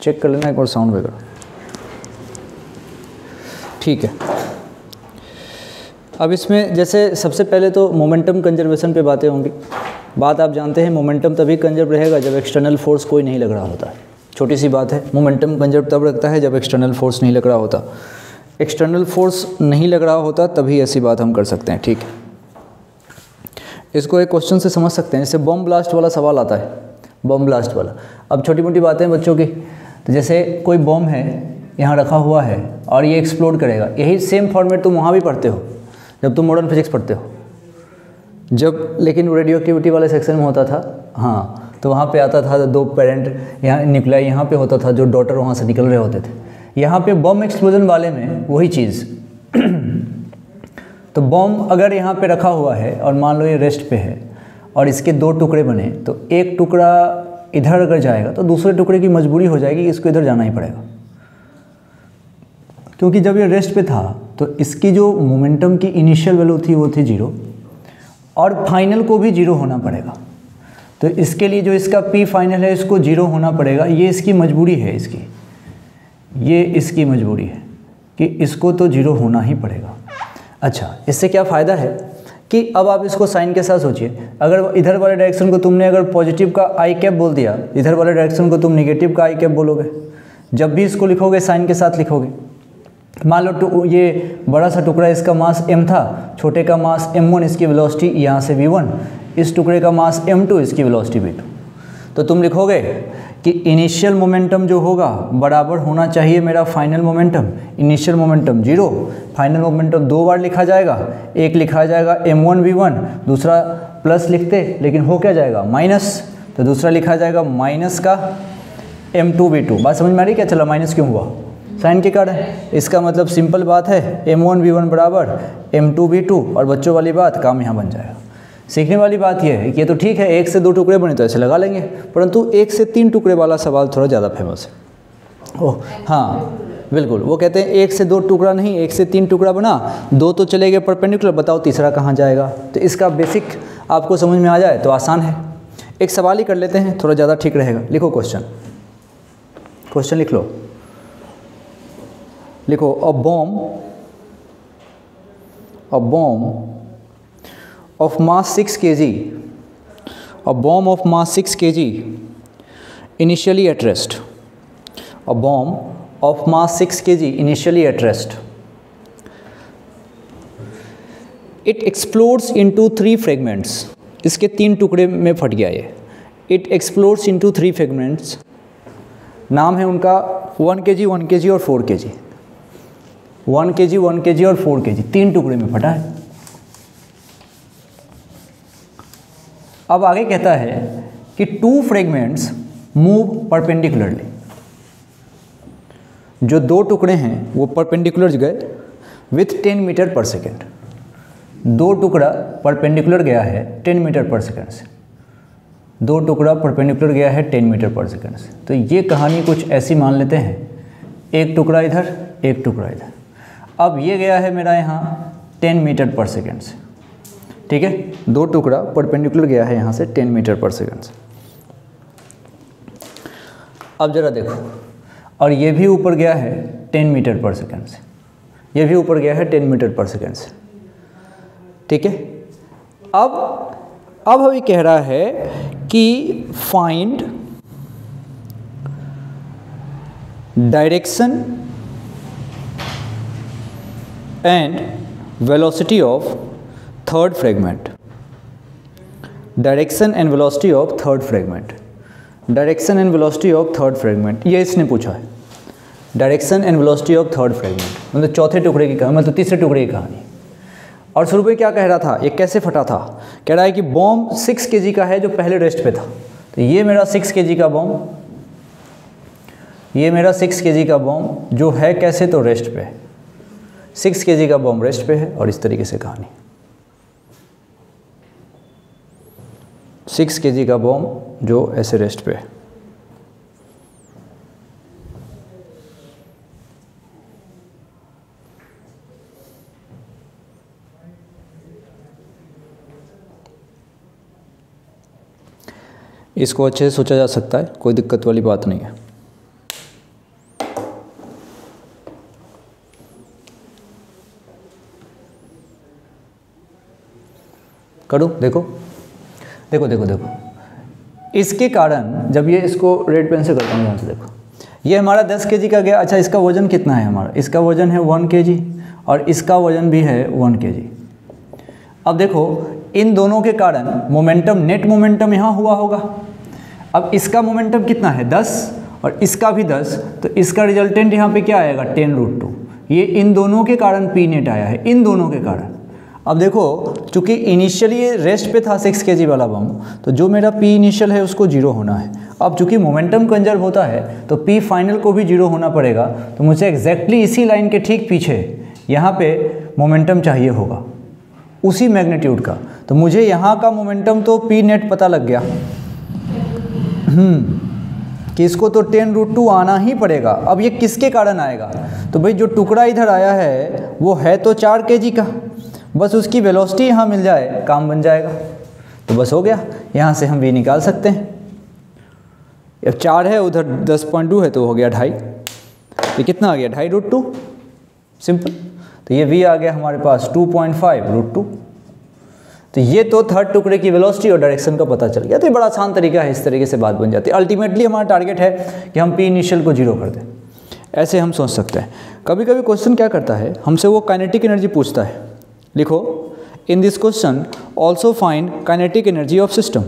Check कर लेना एक बार साउंड वगैरह। ठीक है, अब इसमें जैसे सबसे पहले तो मोमेंटम कंजर्वेशन पे बातें होंगी। बात आप जानते हैं, मोमेंटम तभी कंजर्व रहेगा जब एक्सटर्नल फोर्स कोई नहीं लग रहा होता है। छोटी सी बात है, मोमेंटम कंजर्व तब रखता है जब एक्सटर्नल फोर्स नहीं लग रहा होता। एक्सटर्नल फोर्स नहीं लग रहा होता तभी ऐसी बात हम कर सकते हैं। ठीक है, इसको एक क्वेश्चन से समझ सकते हैं, जैसे बम ब्लास्ट वाला सवाल आता है, बम ब्लास्ट वाला। अब छोटी मोटी बातें बच्चों की, तो जैसे कोई बम है यहाँ रखा हुआ है और ये एक्सप्लोड करेगा। यही सेम फॉर्मेट तुम वहाँ भी पढ़ते हो जब तुम मॉडर्न फिजिक्स पढ़ते हो, जब लेकिन रेडियो एक्टिविटी वाले सेक्शन में होता था। हाँ, तो वहाँ पे आता था 2 पेरेंट, यहाँ न्यूक्लियाई यहाँ पे होता था, जो डॉटर वहाँ से निकल रहे होते थे। यहाँ पे बम एक्सप्लोजन वाले में वही चीज़। तो बम अगर यहाँ पे रखा हुआ है और मान लो ये रेस्ट पे है और इसके 2 टुकड़े बने, तो एक टुकड़ा इधर अगर जाएगा तो दूसरे टुकड़े की मजबूरी हो जाएगी कि इसको इधर जाना ही पड़ेगा, क्योंकि जब ये रेस्ट पे था तो इसकी जो मोमेंटम की इनिशियल वैल्यू थी वो थी 0 और फाइनल को भी 0 होना पड़ेगा। तो इसके लिए जो इसका P फाइनल है इसको 0 होना पड़ेगा। ये इसकी मजबूरी है, ये इसकी मजबूरी है कि इसको तो 0 होना ही पड़ेगा। अच्छा, इससे क्या फ़ायदा है कि अब आप इसको साइन के साथ सोचिए। अगर इधर वाले डायरेक्शन को तुमने अगर पॉजिटिव का आई कैप बोल दिया, इधर वाले डायरेक्शन को तुम नेगेटिव का आई कैप बोलोगे। जब भी इसको लिखोगे साइन के साथ लिखोगे। मान लो ये बड़ा सा टुकड़ा, इसका मास m था, छोटे का मास m1, इसकी वेलोसिटी यहाँ से v1, इस टुकड़े का मास m2, इसकी वेलोसिटी v2। तो तुम लिखोगे कि इनिशियल मोमेंटम जो होगा बराबर होना चाहिए मेरा final momentum. Initial momentum 0, final momentum 2 बार लिखा जाएगा। एक लिखा जाएगा m1 v1, दूसरा प्लस लिखते लेकिन हो क्या जाएगा माइनस, तो दूसरा लिखा जाएगा माइनस का m2 v2। बात समझ में आ रही क्या? चला माइनस क्यों हुआ? साइन के कारण। इसका मतलब सिंपल बात है, m1 v1 बराबर m2 v2, और बच्चों वाली बात काम यहाँ बन जाएगा। सीखने वाली बात यह है कि ये तो ठीक है 1 से 2 टुकड़े बने तो ऐसे लगा लेंगे, परंतु 1 से 3 टुकड़े वाला सवाल थोड़ा ज़्यादा फेमस है। ओह हाँ बिल्कुल, वो कहते हैं 1 से 2 टुकड़ा नहीं, 1 से 3 टुकड़ा बना, 2 तो चले गए परपेंडिकुलर, बताओ तीसरा कहाँ जाएगा। तो इसका बेसिक आपको समझ में आ जाए तो आसान है। एक सवाल ही कर लेते हैं, थोड़ा ज़्यादा ठीक रहेगा। लिखो क्वेश्चन लिख लो। लिखो, a bomb of mass 6 kg, a bomb of mass 6 kg initially at rest, a bomb of mass 6 kg initially at rest, it explodes into 3 fragments। इसके 3 टुकड़े में फट गया ये। it explodes into 3 fragments, नाम है उनका 1 kg, 1 kg और 4 kg। 1 kg, 1 kg और 4 kg, 3 टुकड़े में फटा है। अब आगे कहता है कि 2 फ्रेगमेंट्स मूव परपेंडिकुलरली। जो 2 टुकड़े हैं वो परपेंडिकुलर गए विथ 10 मीटर पर सेकेंड। 2 टुकड़ा परपेंडिकुलर गया है 10 मीटर पर सेकेंड से, 2 टुकड़ा परपेंडिकुलर गया है 10 मीटर पर सेकेंड से। तो ये कहानी कुछ ऐसी मान लेते हैं, एक टुकड़ा इधर, एक टुकड़ा इधर। अब ये गया है मेरा यहाँ 10 मीटर पर सेकेंड से, ठीक है। 2 टुकड़ा परपेंडिकुलर गया है यहाँ से 10 मीटर पर सेकेंड से। अब जरा देखो, और ये भी ऊपर गया है 10 मीटर पर सेकेंड से, ये भी ऊपर गया है 10 मीटर पर सेकेंड से, ठीक है। अब अभी कह रहा है कि find direction and velocity of third fragment. Direction and velocity of third fragment, direction and velocity of third fragment, ये इसने पूछा है। Direction and velocity of third fragment मतलब चौथे टुकड़े की कहानी, मतलब तीसरे टुकड़े की कहानी। और शुरू में क्या कह रहा था, ये कैसे फटा था? कह रहा है कि बॉम्ब 6 kg का है जो पहले रेस्ट पे था। तो ये मेरा 6 kg का बॉम्ब, ये मेरा 6 kg का बॉम्ब जो है कैसे, तो रेस्ट पे है। 6 kg का बॉम्ब रेस्ट पे है, और इस तरीके से कहानी। 6 kg का बॉम्ब जो ऐसे रेस्ट पे है। इसको अच्छे से सोचा जा सकता है, कोई दिक्कत वाली बात नहीं है। करूँ? देखो देखो देखो देखो, इसके कारण जब ये इसको रेड पेन से करता हूँ ध्यान से देखो, ये हमारा 10 kg का गया। अच्छा, इसका वजन कितना है हमारा? इसका वजन है 1 kg और इसका वजन भी है 1 kg। अब देखो इन दोनों के कारण मोमेंटम, नेट मोमेंटम यहाँ हुआ होगा। अब इसका मोमेंटम कितना है? 10 और इसका भी 10, तो इसका रिजल्टेंट यहाँ पे क्या आएगा? 10√2। ये इन दोनों के कारण पी नेट आया है, इन दोनों के कारण। अब देखो चूँकि इनिशियली ये रेस्ट पे था 6 kg वाला बम, तो जो मेरा पी इनिशियल है उसको 0 होना है। अब चूँकि मोमेंटम कंजर्व होता है तो पी फाइनल को भी 0 होना पड़ेगा। तो मुझे एग्जैक्टली इसी लाइन के ठीक पीछे यहाँ पे मोमेंटम चाहिए होगा, उसी मैग्नीट्यूड का। तो मुझे यहाँ का मोमेंटम तो पी नेट पता लग गया कि इसको तो 10√2 आना ही पड़ेगा। अब ये किसके कारण आएगा? तो भाई जो टुकड़ा इधर आया है वो है तो 4 kg का, बस उसकी वेलोसिटी यहाँ मिल जाए, काम बन जाएगा। तो बस हो गया, यहाँ से हम v निकाल सकते हैं। अब 4 है, उधर 10.2 है, तो हो गया 2.5। तो कितना आ गया? 2.5√2, सिंपल। तो ये v आ गया हमारे पास 2.5√2। तो ये तो थर्ड टुकड़े की वेलोसिटी और डायरेक्शन का पता चल गया। तो ये बड़ा आसान तरीका है, इस तरीके से बात बन जाती है। अल्टीमेटली हमारा टारगेट है कि हम पी इनिशियल को 0 कर दें, ऐसे हम सोच सकते हैं। कभी कभी क्वेश्चन क्या करता है, हमसे वो काइनेटिक एनर्जी पूछता है। लिखो, in this question also find kinetic energy of system.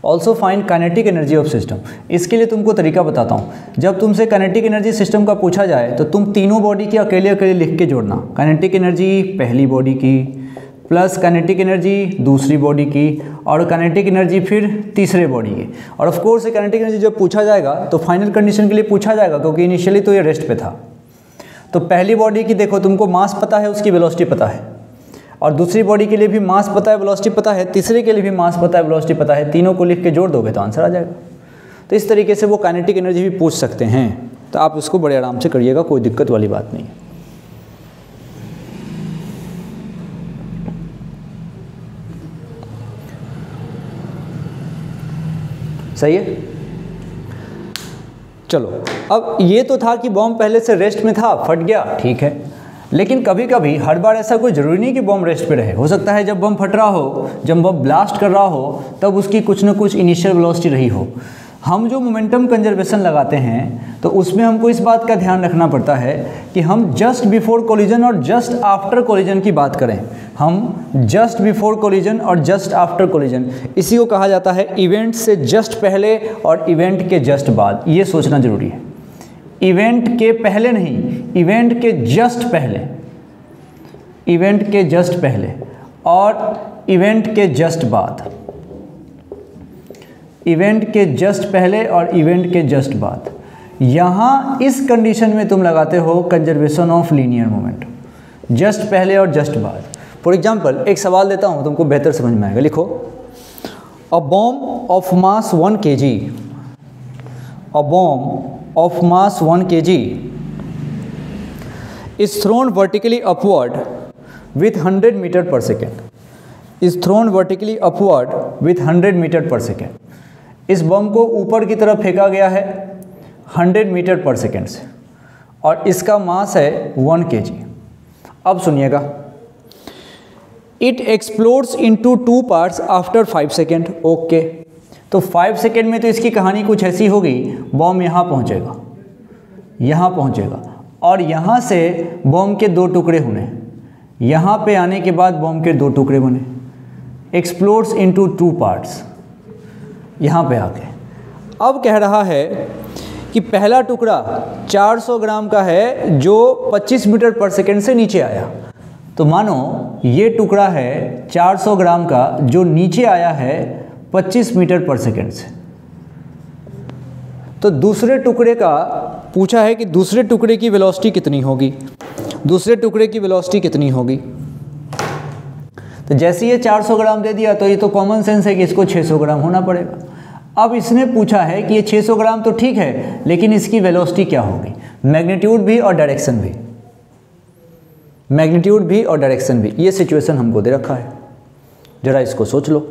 Also find kinetic energy of system. इसके लिए तुमको तरीका बताता हूँ। जब तुमसे काइनेटिक एनर्जी सिस्टम का पूछा जाए तो तुम तीनों बॉडी की अकेले अकेले लिख के जोड़ना। काइनेटिक एनर्जी पहली बॉडी की, प्लस काइनेटिक एनर्जी दूसरी बॉडी की, और काइनेटिक एनर्जी फिर तीसरे बॉडी की। और ऑफ कोर्स काइनेटिक एनर्जी जब पूछा जाएगा तो फाइनल कंडीशन के लिए पूछा जाएगा, क्योंकि इनिशियली तो ये रेस्ट पे था। तो पहली बॉडी की देखो, तुमको मास पता है, उसकी वेलोसिटी पता है, और दूसरी बॉडी के लिए भी मास पता है, वेलोसिटी पता है, तीसरे के लिए भी मास पता है, वेलोसिटी पता है। तीनों को लिख के जोड़ दोगे तो आंसर आ जाएगा। तो इस तरीके से वो काइनेटिक एनर्जी भी पूछ सकते हैं। तो आप उसको बड़े आराम से करिएगा, कोई दिक्कत वाली बात नहीं है। सही है। चलो, अब ये तो था कि बॉम्ब पहले से रेस्ट में था, फट गया, ठीक है। लेकिन कभी कभी, हर बार ऐसा कोई ज़रूरी नहीं कि बम रेस्ट पे रहे। हो सकता है जब बम फट रहा हो, जब बम ब्लास्ट कर रहा हो, तब उसकी कुछ ना कुछ इनिशियल वेलोसिटी रही हो। हम जो मोमेंटम कंजर्वेशन लगाते हैं तो उसमें हमको इस बात का ध्यान रखना पड़ता है कि हम जस्ट बिफोर कोलिजन और जस्ट आफ्टर कोलिजन की बात करें। हम जस्ट बिफोर कोलिजन और जस्ट आफ्टर कोलिजन, इसी को कहा जाता है इवेंट से जस्ट पहले और इवेंट के जस्ट बाद। ये सोचना ज़रूरी है। इवेंट के पहले नहीं, इवेंट के जस्ट पहले, इवेंट के जस्ट पहले और इवेंट के जस्ट बाद। इवेंट के जस्ट पहले और इवेंट के जस्ट बाद। यहाँ इस कंडीशन में तुम लगाते हो conservation of linear moment, just पहले और जस्ट बाद। फॉर एग्जाम्पल एक सवाल देता हूँ, तुमको बेहतर समझ में आएगा। लिखो, a bomb of mass 1 kg, a bomb of mass 1 kg is thrown vertically upward with 100 meter per second, is thrown vertically upward with 100 meter per second। इस बम को ऊपर की तरफ फेंका गया है 100 मीटर पर सेकेंड से, और इसका मास है 1 kg। अब सुनिएगा, it explodes into 2 parts after 5 second. Okay, तो 5 सेकेंड में तो इसकी कहानी कुछ ऐसी होगी, बॉम्ब यहाँ पहुँचेगा, यहाँ पहुँचेगा, और यहाँ से बॉम्ब के 2 टुकड़े होने, यहाँ पे आने के बाद बॉम्ब के 2 टुकड़े बने, एक्सप्लोड्स इनटू 2 पार्ट्स यहाँ पे आके। अब कह रहा है कि पहला टुकड़ा 400 ग्राम का है जो 25 मीटर पर सेकेंड से नीचे आया। तो मानो ये टुकड़ा है 400 ग्राम का जो नीचे आया है 25 मीटर पर सेकेंड से। तो दूसरे टुकड़े का पूछा है कि दूसरे टुकड़े की वेलोसिटी कितनी होगी, दूसरे टुकड़े की वेलोसिटी कितनी होगी। तो जैसे ये 400 ग्राम दे दिया तो ये तो कॉमन सेंस है कि इसको 600 ग्राम होना पड़ेगा। अब इसने पूछा है कि ये 600 ग्राम तो ठीक है, लेकिन इसकी वेलोसिटी क्या होगी, मैग्नीट्यूड भी और डायरेक्शन भी, मैग्नीट्यूड भी और डायरेक्शन भी। ये सिचुएशन हमको दे रखा है, जरा इसको सोच लो।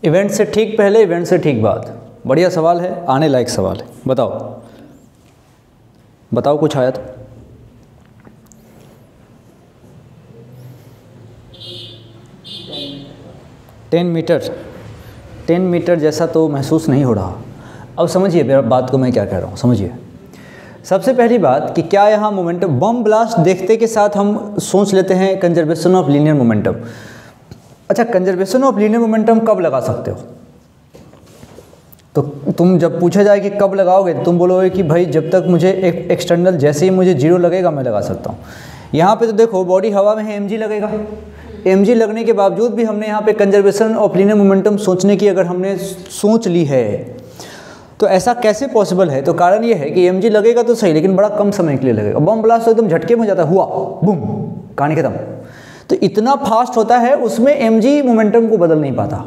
इवेंट से ठीक पहले, इवेंट से ठीक बाद। बढ़िया सवाल है, आने लायक सवाल है। बताओ बताओ कुछ आया तो। टेन मीटर जैसा तो महसूस नहीं हो रहा। अब समझिए मेरा बात को, मैं क्या कह रहा हूँ, समझिए। सबसे पहली बात कि क्या यहाँ मोमेंटम, बम ब्लास्ट देखते के साथ हम सोच लेते हैं कंजर्वेशन ऑफ लीनियर मोमेंटम। अच्छा, कंजर्वेशन ऑफ लीनियर मोमेंटम कब लगा सकते हो? तो तुम जब पूछा जाए कि कब लगाओगे तो तुम बोलोगे कि भाई जब तक मुझे एक एक्सटर्नल, जैसे ही मुझे जीरो लगेगा मैं लगा सकता हूँ। यहाँ पे तो देखो बॉडी हवा में है, mg लगेगा। mg लगने के बावजूद भी हमने यहाँ पे कंजर्वेशन ऑफ लीनियर मोमेंटम सोचने की अगर हमने सोच ली है तो ऐसा कैसे पॉसिबल है? तो कारण ये है कि mg लगेगा तो सही, लेकिन बड़ा कम समय के लिए लगेगा। बम ब्लास्ट तो एकदम झटके में हो जाता है, हुआ बूम, कहानी खत्म। तो इतना फास्ट होता है, उसमें mg मोमेंटम को बदल नहीं पाता।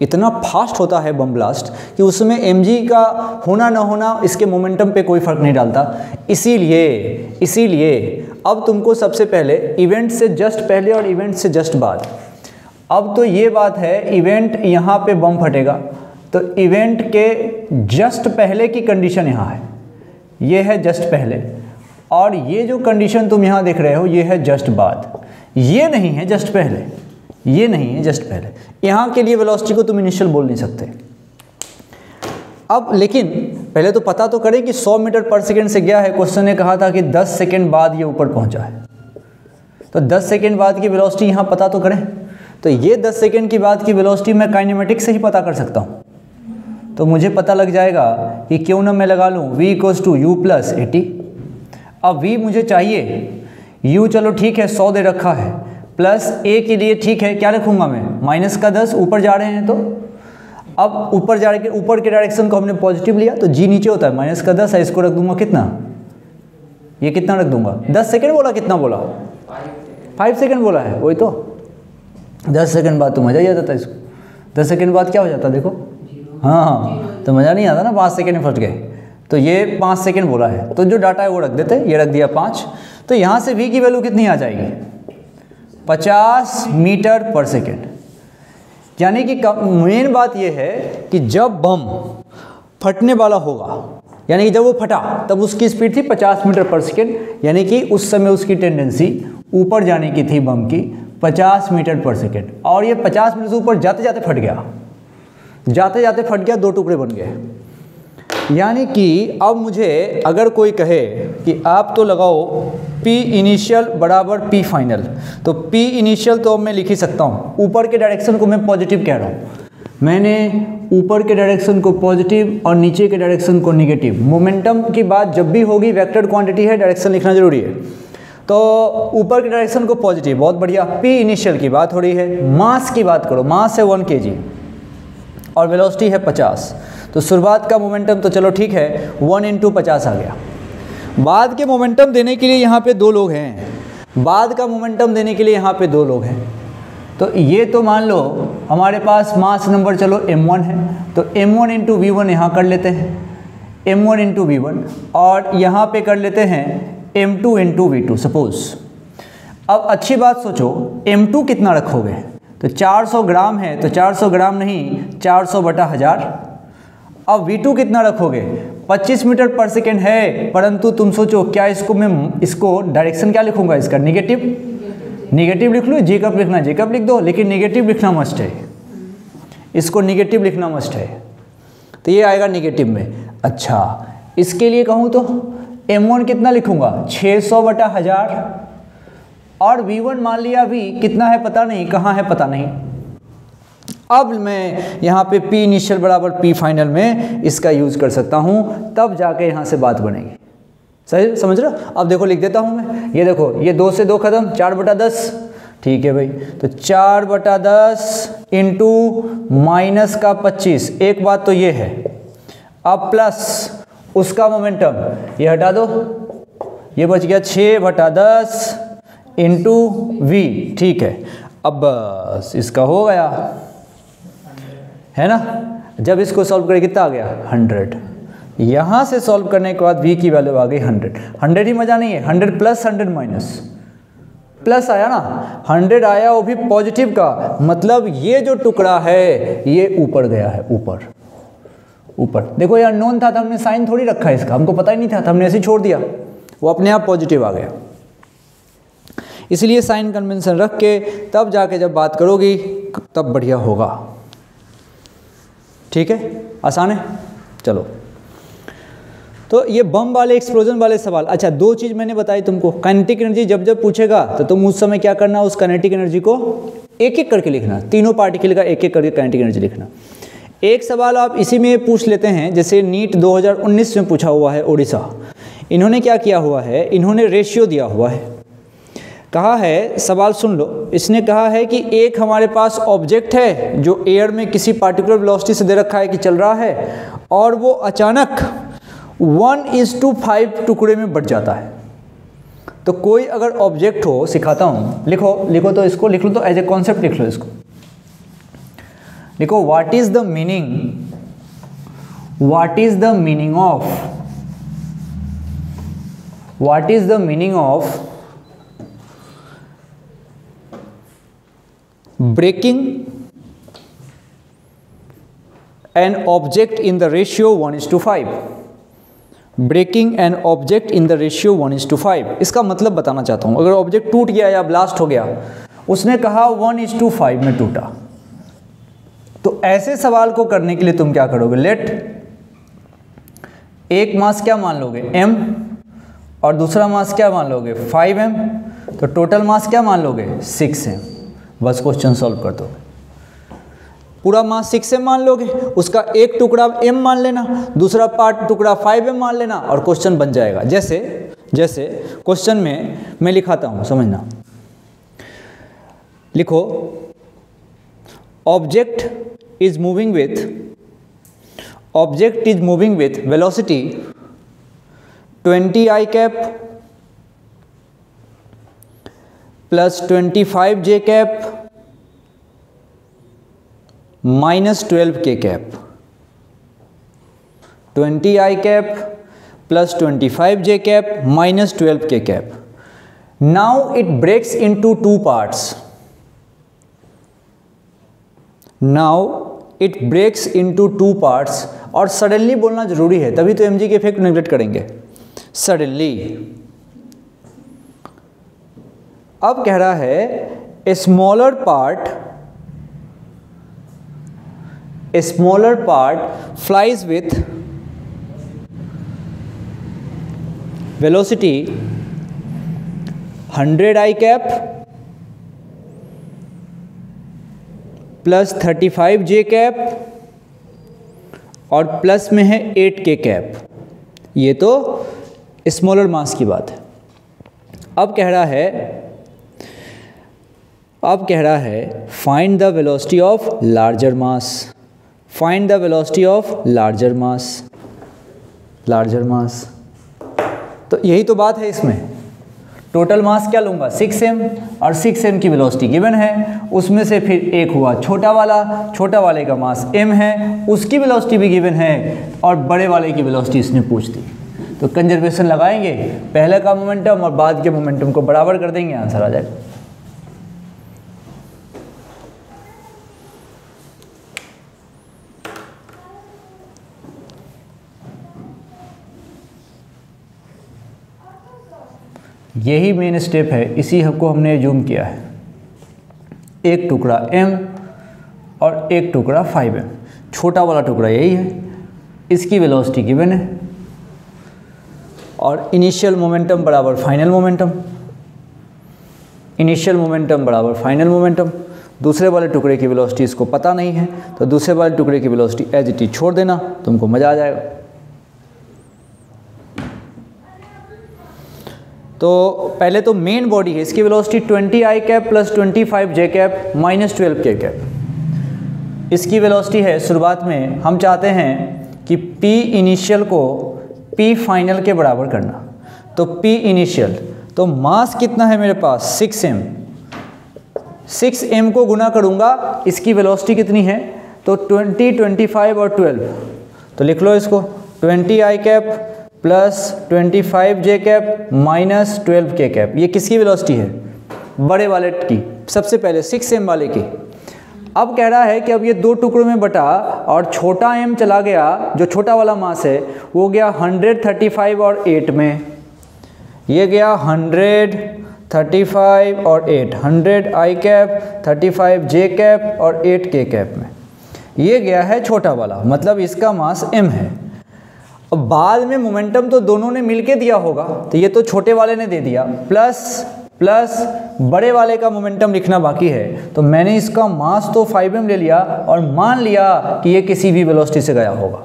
इतना फास्ट होता है बम ब्लास्ट कि उसमें mg का होना ना होना इसके मोमेंटम पे कोई फर्क नहीं डालता। इसीलिए अब तुमको सबसे पहले इवेंट से जस्ट पहले और इवेंट से जस्ट बाद, अब तो ये बात है इवेंट यहाँ पे बम फटेगा तो इवेंट के जस्ट पहले की कंडीशन यहाँ है, ये है जस्ट पहले, और ये जो कंडीशन तुम यहाँ देख रहे हो ये है जस्ट बाद। ये नहीं है जस्ट पहले, ये नहीं है जस्ट पहले। यहाँ के लिए वेलोसिटी को तुम इनिशियल बोल नहीं सकते। अब लेकिन पहले तो पता तो करें कि 100 मीटर पर सेकेंड से गया है। क्वेश्चन ने कहा था कि 10 सेकेंड बाद ये ऊपर पहुंचा है, तो 10 सेकेंड बाद की वेलोसिटी यहाँ पता तो करें। तो ये 10 सेकेंड की बाद की वेलोसिटी मैं काइनेमेटिक से ही पता कर सकता हूँ। तो मुझे पता लग जाएगा कि क्यों ना मैं लगा लूँ v = u + 80। अब v मुझे चाहिए, u चलो ठीक है 100 दे रखा है, प्लस a के लिए ठीक है क्या लिखूँगा मैं, -10, ऊपर जा रहे हैं। तो अब ऊपर जा के ऊपर के डायरेक्शन को हमने पॉजिटिव लिया तो g नीचे होता है, -10 है, इसको रख दूंगा कितना, ये कितना रख दूंगा, 10 सेकेंड बोला, कितना बोला, 5 सेकेंड बोला है, वही तो 10 सेकेंड बाद तो मज़ा ही आ जाता है इसको। 10 सेकेंड बाद क्या हो जाता है देखो, हाँ तो मज़ा नहीं आता ना, 5 सेकेंड में फट गए। तो ये 5 सेकेंड बोला है, तो जो डाटा है वो रख देते, ये रख दिया 5। तो यहाँ से v की वैल्यू कितनी आ जाएगी, 50 मीटर पर सेकेंड। यानी कि मेन बात यह है कि जब बम फटने वाला होगा, यानी कि जब वो फटा तब उसकी स्पीड थी 50 मीटर पर सेकेंड, यानी कि उस समय उसकी टेंडेंसी ऊपर जाने की थी बम की 50 मीटर पर सेकेंड, और ये 50 मीटर से ऊपर जाते जाते फट गया, जाते जाते फट गया, 2 टुकड़े बन गए। यानी कि अब मुझे अगर कोई कहे कि आप तो लगाओ P इनिशियल बराबर P फाइनल, तो P इनिशियल तो अब मैं लिख ही सकता हूँ। ऊपर के डायरेक्शन को मैं पॉजिटिव कह रहा हूँ, मैंने ऊपर के डायरेक्शन को पॉजिटिव और नीचे के डायरेक्शन को निगेटिव। मोमेंटम की बात जब भी होगी, वेक्टर क्वांटिटी है, डायरेक्शन लिखना जरूरी है। तो ऊपर के डायरेक्शन को पॉजिटिव, बहुत बढ़िया। P इनिशियल की बात हो रही है। मास की बात करो, मास है 1 kg और वेलोसिटी है 50, तो शुरुआत का मोमेंटम तो चलो ठीक है 1 × 50 आ गया। बाद के मोमेंटम देने के लिए यहाँ पे 2 लोग हैं, बाद का मोमेंटम देने के लिए यहाँ पे 2 लोग हैं। तो ये तो मान लो हमारे पास मास नंबर चलो m1 है, तो m1 × v1 यहाँ कर लेते हैं, m1 × v1, और यहाँ पे कर लेते हैं m2 × v2 सपोज। अब अच्छी बात सोचो, m2 कितना रखोगे, तो 400 ग्राम है, तो 400 ग्राम नहीं 400/1000। अब v2 कितना रखोगे, 25 मीटर पर सेकेंड है, परंतु तुम सोचो क्या इसको मैं, इसको डायरेक्शन क्या लिखूंगा, इसका निगेटिव, निगेटिव लिख लूँ, जेकब लिखना जेकब लिख दो, लेकिन निगेटिव लिखना मस्ट है, इसको निगेटिव लिखना मस्ट है, तो ये आएगा निगेटिव में। अच्छा, इसके लिए कहूँ तो m1 कितना लिखूंगा 600/1000, और v1 मान लिया v कितना है पता नहीं, कहाँ है पता नहीं। अब मैं यहाँ पे P इनिशियल बराबर P फाइनल में इसका यूज़ कर सकता हूँ, तब जाके यहाँ से बात बनेगी। सही समझ रहे हो? अब देखो लिख देता हूँ मैं, ये देखो, ये 2 से 2 खत्म, 4/10, ठीक है भाई, तो 4/10 इंटू माइनस का 25, एक बात तो ये है। अब प्लस उसका मोमेंटम, ये हटा दो, ये बच गया 6/10 इंटू v, ठीक है। अब बस इसका हो गया, है ना। जब इसको सॉल्व करें कितना आ गया 100। यहाँ से सॉल्व करने के बाद v की वैल्यू आ गई 100। 100 ही मज़ा नहीं है, 100 + 100 - प्लस आया ना, 100 आया वो भी पॉजिटिव का, मतलब ये जो टुकड़ा है ये ऊपर गया है, ऊपर ऊपर। देखो यार नोन था तो हमने साइन थोड़ी रखा है इसका, हमको पता ही नहीं था तो हमने ऐसे छोड़ दिया, वो अपने आप पॉजिटिव आ गया। इसलिए साइन कन्वेंशन रख के तब जाके जब बात करोगी तब बढ़िया होगा। ठीक है, आसान है। चलो, तो ये बम वाले एक्सप्लोजन वाले सवाल। अच्छा, दो चीज़ मैंने बताई तुमको, काइनेटिक एनर्जी जब जब पूछेगा तो तुम उस समय क्या करना, उस काइनेटिक एनर्जी को एक एक करके लिखना, तीनों पार्टिकल का एक एक करके काइनेटिक एनर्जी लिखना। एक सवाल आप इसी में पूछ लेते हैं, जैसे नीट 2019 में पूछा हुआ है उड़ीसा, इन्होंने क्या किया हुआ है, इन्होंने रेशियो दिया हुआ है, कहा है, सवाल सुन लो, इसने कहा है कि एक हमारे पास ऑब्जेक्ट है जो एयर में किसी पार्टिकुलर वेलोसिटी से दे रखा है कि चल रहा है, और वो अचानक 1:5 टुकड़े में बढ़ जाता है। तो कोई अगर ऑब्जेक्ट हो, सिखाता हूँ, लिखो तो इसको लिख लो, तो एज ए कॉन्सेप्ट लिख लो इसको। लिखो, what is the meaning of breaking an object in the ratio 1:5, breaking an object in the ratio 1:5। इसका मतलब बताना चाहता हूँ, अगर ऑब्जेक्ट टूट गया या ब्लास्ट हो गया, उसने कहा 1:5 में टूटा, तो ऐसे सवाल को करने के लिए तुम क्या करोगे, लेट एक मास क्या मान लोगे m, और दूसरा मास क्या मान लोगे 5m, तो टोटल मास क्या मान लोगे 6m। बस क्वेश्चन सॉल्व कर दो। पूरा मास 6m मान लोगे, उसका एक टुकड़ा m मान लेना, दूसरा पार्ट टुकड़ा 5m मान लेना, और क्वेश्चन बन जाएगा। जैसे क्वेश्चन में मैं लिखाता हूँ, समझना। लिखो, object is moving with velocity 20 i cap plus 25 j cap minus 12 k cap. 20 i cap plus 25 j cap minus 12 k cap. Now it breaks into two parts. और सडनली बोलना जरूरी है, तभी तो mg के इफेक्ट नेगलेक्ट करेंगे। Suddenly. अब कह रहा है a smaller part flies with velocity 100 i cap plus 35 j cap और प्लस में है 8 k कैप। ये तो स्मॉलर मास की बात है। अब कह रहा है find the velocity of larger mass. तो यही तो बात है इसमें। टोटल मास क्या लूँगा 6m, और 6m की वेलोसिटी गिवन है, उसमें से फिर एक हुआ छोटा वाले का मास m है, उसकी वेलोसिटी भी गिवन है, और बड़े वाले की वेलोसिटी इसने पूछ दी। तो कंजर्वेशन लगाएंगे, पहले का मोमेंटम और बाद के मोमेंटम को बराबर कर देंगे, आंसर आ जाएगा। यही मेन स्टेप है, इसी को हमने जूम किया है। एक टुकड़ा m और एक टुकड़ा 5m, छोटा वाला टुकड़ा यही है, इसकी वेलोसिटी गिवन है, और इनिशियल मोमेंटम बराबर फाइनल मोमेंटम। दूसरे वाले टुकड़े की वेलोसिटी इसको पता नहीं है, तो दूसरे वाले टुकड़े की वेलोसिटी एज इट इज छोड़ देना, तुमको मज़ा आ जाएगा। तो पहले तो मेन बॉडी है, इसकी velocity 20 i cap plus 25 j cap minus 12 k cap. इसकी वेलोसिटी है, शुरुआत में हम चाहते हैं कि P इनिशियल को P फाइनल के बराबर करना। तो P इनिशियल, तो मास कितना है मेरे पास 6m, 6m को गुना करूँगा, इसकी वेलोसिटी कितनी है, तो 20, 25 और 12, तो लिख लो इसको 20 i cap plus 25 j cap minus 12 k cap. ये किसकी वेलोसिटी है, बड़े वाले की, सबसे पहले 6m वाले की। अब कह रहा है कि अब ये 2 टुकड़ों में बटा और छोटा m चला गया, जो छोटा वाला मास है वो गया 135 और 8 में, ये गया 135 और 8, 100 i कैप, 35 j कैप और 8 k कैप में, ये गया है छोटा वाला, मतलब इसका मास m है। अब बाद में मोमेंटम तो दोनों ने मिलके दिया होगा, तो ये तो छोटे वाले ने दे दिया, प्लस बड़े वाले का मोमेंटम लिखना बाकी है, तो मैंने इसका मास तो 5m ले लिया और मान लिया कि ये किसी v वेलोसिटी से गया होगा।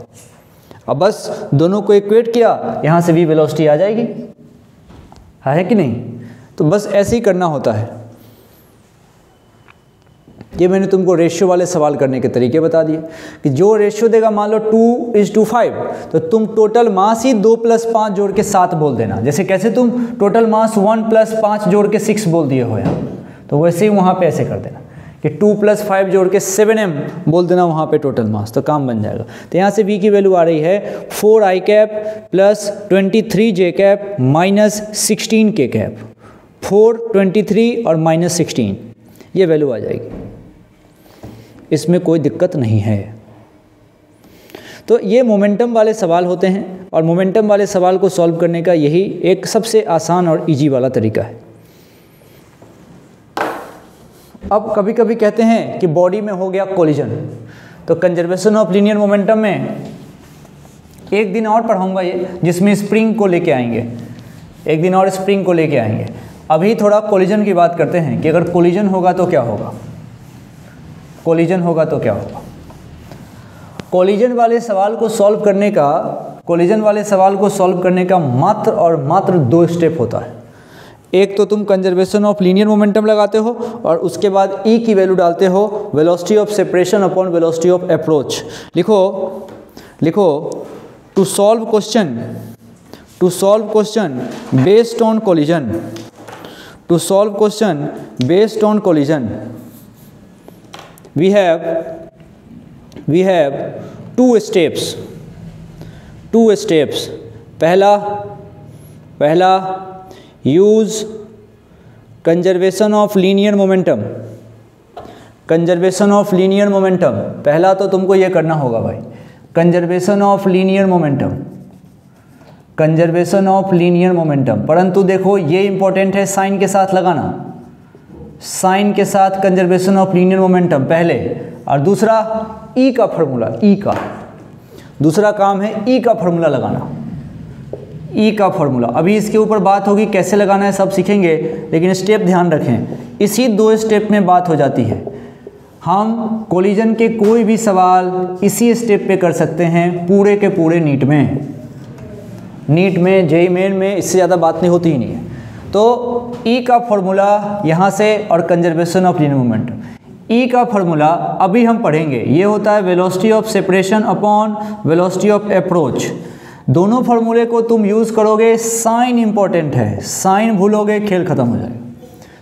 अब बस दोनों को इक्वेट किया, यहाँ से v वेलोसिटी आ जाएगी, है कि नहीं? तो बस ऐसे ही करना होता है। ये मैंने तुमको रेशियो वाले सवाल करने के तरीके बता दिए कि जो रेशियो देगा, मान लो 2:5, तो तुम टोटल मास ही 2 + 5 जोड़ के 7 बोल देना। जैसे कैसे तुम टोटल मास 1 + 5 जोड़ के 6 बोल दिए हो यहाँ, तो वैसे ही वहाँ पे ऐसे कर देना कि 2 + 5 जोड़ के 7m बोल देना वहाँ पे टोटल मास, तो काम बन जाएगा। तो यहाँ से v की वैल्यू आ रही है 4i cap plus 23j cap minus 16k cap, 4, 23 और माइनस 16, ये वैल्यू आ जाएगी, इसमें कोई दिक्कत नहीं है। तो ये मोमेंटम वाले सवाल होते हैं, और मोमेंटम वाले सवाल को सॉल्व करने का यही एक सबसे आसान और इजी वाला तरीका है। अब कभी कभी कहते हैं कि बॉडी में हो गया कोलिजन, तो कंजर्वेशन ऑफ लीनियर मोमेंटम में एक दिन और पढ़ाऊंगा ये, जिसमें स्प्रिंग को लेके आएंगे, एक दिन और स्प्रिंग को लेके आएंगे। अभी थोड़ा कोलिजन की बात करते हैं कि अगर कोलिजन होगा तो क्या होगा, कोलिजन होगा तो क्या होगा। कोलिजन वाले सवाल को सॉल्व करने का मात्र और मात्र 2 स्टेप होता है। एक तो तुम कंजर्वेशन ऑफ लीनियर मोमेंटम लगाते हो, और उसके बाद ई की वैल्यू डालते हो, velocity of separation upon velocity of approach. लिखो to solve question based on collision, we have two steps। पहला use conservation of linear momentum। पहला तो तुमको ये करना होगा भाई, कंजर्वेशन ऑफ लीनियर मोमेंटम। परंतु देखो ये इंपॉर्टेंट है, साइन के साथ लगाना, साइन के साथ कंजर्वेशन ऑफ लीनियर मोमेंटम पहले, और दूसरा ई का फॉर्मूला, दूसरा काम है ई का फॉर्मूला लगाना, ई का फॉर्मूला। अभी इसके ऊपर बात होगी कैसे लगाना है, सब सीखेंगे, लेकिन स्टेप ध्यान रखें, इसी 2 स्टेप में बात हो जाती है। हम कोलिजन के कोई भी सवाल इसी स्टेप पे कर सकते हैं, पूरे के पूरे नीट में जेईई मेन में इससे ज़्यादा बात नहीं होती ही नहीं है। तो ई का फॉर्मूला यहाँ से, और कंजर्वेशन ऑफ लीनियर मोमेंटम, ई का फॉर्मूला अभी हम पढ़ेंगे, ये होता है velocity of separation upon velocity of approach. दोनों फॉर्मूले को तुम यूज़ करोगे, साइन इंपॉर्टेंट है, साइन भूलोगे खेल खत्म हो जाएगा।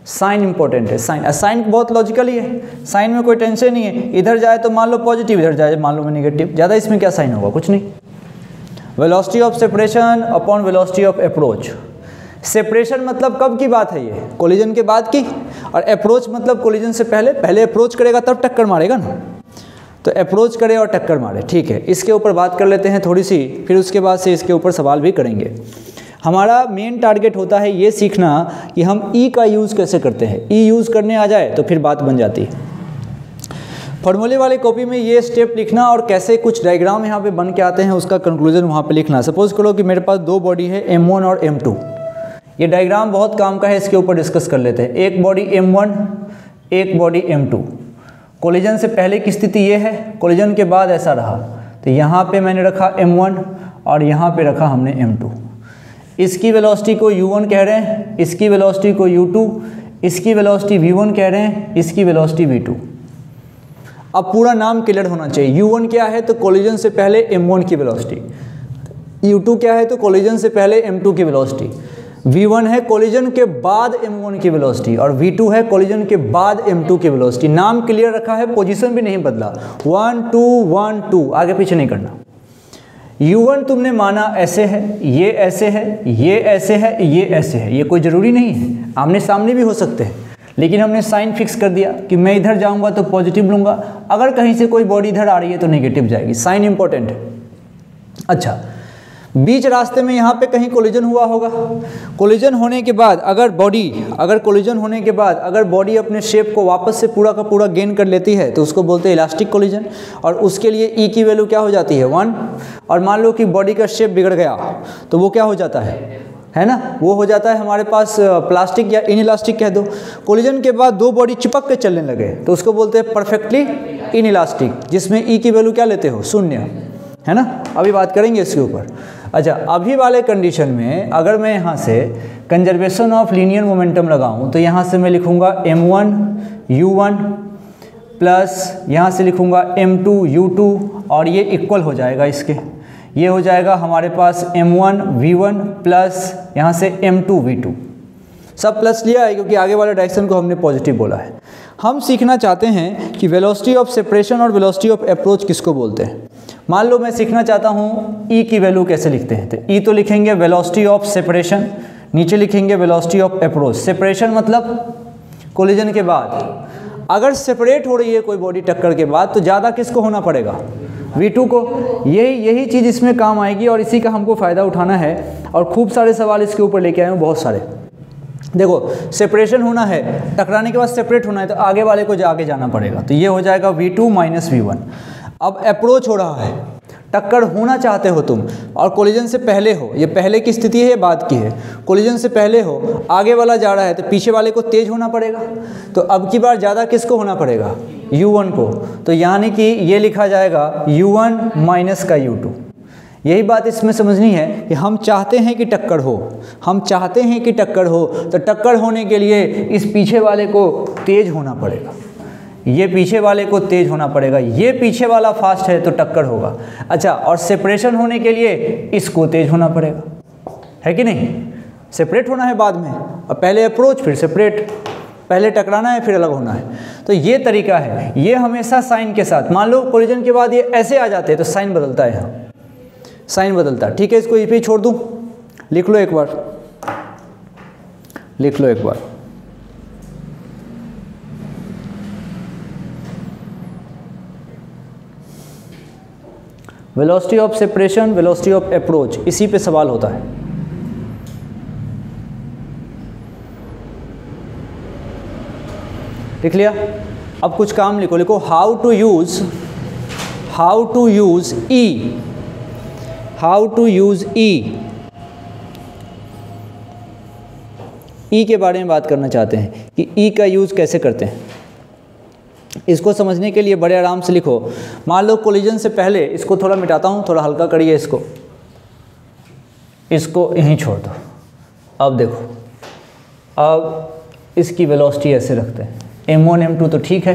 साइन इंपॉर्टेंट है, साइन बहुत लॉजिकल ही है, साइन में कोई टेंशन नहीं है, इधर जाए तो मान लो पॉजिटिव, इधर जाए मान लो नेगेटिव, ज़्यादा इसमें क्या साइन होगा, कुछ नहीं। Velocity of separation upon velocity of approach. Separation मतलब कब की बात है, ये कोलिजन के बाद की, और अप्रोच मतलब कोलिजन से पहले अप्रोच करेगा तब टक्कर मारेगा ना, तो अप्रोच करे और टक्कर मारे, ठीक है। इसके ऊपर बात कर लेते हैं थोड़ी सी, फिर उसके बाद से इसके ऊपर सवाल भी करेंगे। हमारा मेन टारगेट होता है ये सीखना कि हम ई का यूज़ कैसे करते हैं, ई यूज़ करने आ जाए तो फिर बात बन जाती है। फॉर्मूले वाले कॉपी में ये स्टेप लिखना, और कैसे कुछ डायग्राम यहाँ पे बन के आते हैं उसका कंक्लूजन वहाँ पे लिखना। सपोज करो कि मेरे पास 2 बॉडी है, M1 और M2। ये डायग्राम बहुत काम का है, इसके ऊपर डिस्कस कर लेते हैं। एक बॉडी M1, एक बॉडी M2। कोलिजन से पहले की स्थिति ये है, कोलिजन के बाद ऐसा रहा, तो यहाँ पे मैंने रखा M1 और यहाँ पे रखा हमने M2। इसकी वेलोसिटी को U1 कह रहे हैं, इसकी वेलोसिटी को U2, इसकी वेलोसिटी V1 कह रहे हैं, इसकी वेलोसिटी V2। अब पूरा नाम क्लियर होना चाहिए। U1 क्या है तो कोलिजन से पहले M1 की वेलोसिटी, U2 क्या है तो कोलिजन से पहले M2 की वेलोसिटी, V1 है कोलिजन के बाद M1 की वेलोसिटी, और V2 है कोलिजन के बाद M2 की वेलोसिटी। नाम क्लियर रखा है, पोजीशन भी नहीं बदला, 1 2 1 2, आगे पीछे नहीं करना। U1 तुमने माना ऐसे है, ये ऐसे है, ये ऐसे है, ये ऐसे है, ये कोई ज़रूरी नहीं है, आमने सामने भी हो सकते हैं। लेकिन हमने साइन फिक्स कर दिया कि मैं इधर जाऊंगा तो पॉजिटिव लूँगा, अगर कहीं से कोई बॉडी इधर आ रही है तो नेगेटिव जाएगी। साइन इंपॉर्टेंट है। अच्छा, बीच रास्ते में यहाँ पे कहीं कोलिजन हुआ होगा। कोलिजन होने के बाद अगर बॉडी अपने शेप को वापस से पूरा का पूरा गेन कर लेती है तो उसको बोलते हैं इलास्टिक कोलिजन, और उसके लिए ई की वैल्यू क्या हो जाती है 1। और मान लो कि बॉडी का शेप बिगड़ गया तो वो क्या हो जाता है ना, वो हो जाता है हमारे पास प्लास्टिक या इनइलास्टिक कह दो। कोलिजन के बाद दो बॉडी चिपक के चलने लगे तो उसको बोलते हैं परफेक्टली इनइलास्टिक, जिसमें ई की वैल्यू क्या लेते हो 0, है ना। अभी बात करेंगे इसके ऊपर। अच्छा, अभी वाले कंडीशन में अगर मैं यहाँ से कंजर्वेशन ऑफ लीनियर मोमेंटम लगाऊँ तो यहाँ से मैं लिखूँगा m1 u1 प्लस यहाँ से लिखूँगा m2 u2, और ये इक्वल हो जाएगा इसके, ये हो जाएगा हमारे पास m1 v1 प्लस यहाँ से m2 v2। सब प्लस लिया है क्योंकि आगे वाले डायरेक्शन को हमने पॉजिटिव बोला है। हम सीखना चाहते हैं कि वेलोसिटी ऑफ सेपरेशन और वेलोसिटी ऑफ अप्रोच किसको बोलते हैं। मान लो मैं सीखना चाहता हूँ ई की वैल्यू कैसे लिखते हैं, तो ई तो लिखेंगे वेलोसिटी ऑफ सेपरेशन, नीचे लिखेंगे वेलोसिटी ऑफ अप्रोच। सेपरेशन मतलब कोलिजन के बाद अगर सेपरेट हो रही है कोई बॉडी टक्कर के बाद तो ज़्यादा किसको होना पड़ेगा, V2 को। यही चीज़ इसमें काम आएगी और इसी का हमको फ़ायदा उठाना है, और खूब सारे सवाल इसके ऊपर लेके आए हूँ, बहुत सारे। देखो, सेपरेशन होना है, टकराने के बाद सेपरेट होना है तो आगे वाले को आगे जाना पड़ेगा, तो ये हो जाएगा V2 माइनस V1। अब अप्रोच हो रहा है, टक्कर होना चाहते हो तुम और कोलिजन से पहले हो, ये पहले की स्थिति है, ये बाद की है। कोलिजन से पहले हो, आगे वाला जा रहा है तो पीछे वाले को तेज होना पड़ेगा, तो अब की बार ज़्यादा किसको होना पड़ेगा, U1 को। तो यानी कि ये लिखा जाएगा U1 माइनस का U2। यही बात इसमें समझनी है कि हम चाहते हैं कि टक्कर हो, तो टक्कर होने के लिए इस पीछे वाले को तेज होना पड़ेगा, ये पीछे वाले को तेज होना पड़ेगा, ये पीछे वाला फास्ट है तो टक्कर होगा। अच्छा, और सेपरेशन होने के लिए इसको तेज होना पड़ेगा, है कि नहीं। सेपरेट होना है बाद में, और पहले अप्रोच फिर सेपरेट, पहले टकराना है फिर अलग होना है। तो ये तरीका है, ये हमेशा साइन के साथ। मान लो कोलिजन के बाद ये ऐसे आ जाते हैं तो साइन बदलता है, यहाँ साइन बदलता है। ठीक है, इसको यहीं पे छोड़ दूँ, लिख लो एक बार। Velocity of separation, velocity of approach, इसी पे सवाल होता है। लिख लिया। अब कुछ काम लिखो, हाउ टू यूज ई के बारे में बात करना चाहते हैं कि ई का यूज़ कैसे करते हैं। इसको समझने के लिए बड़े आराम से लिखो। मान लो कोलिजन से पहले, इसको थोड़ा मिटाता हूँ, थोड़ा हल्का करिए इसको यहीं छोड़ दो। अब देखो, अब इसकी वेलोसिटी ऐसे रखते हैं, m1 m2 तो ठीक है।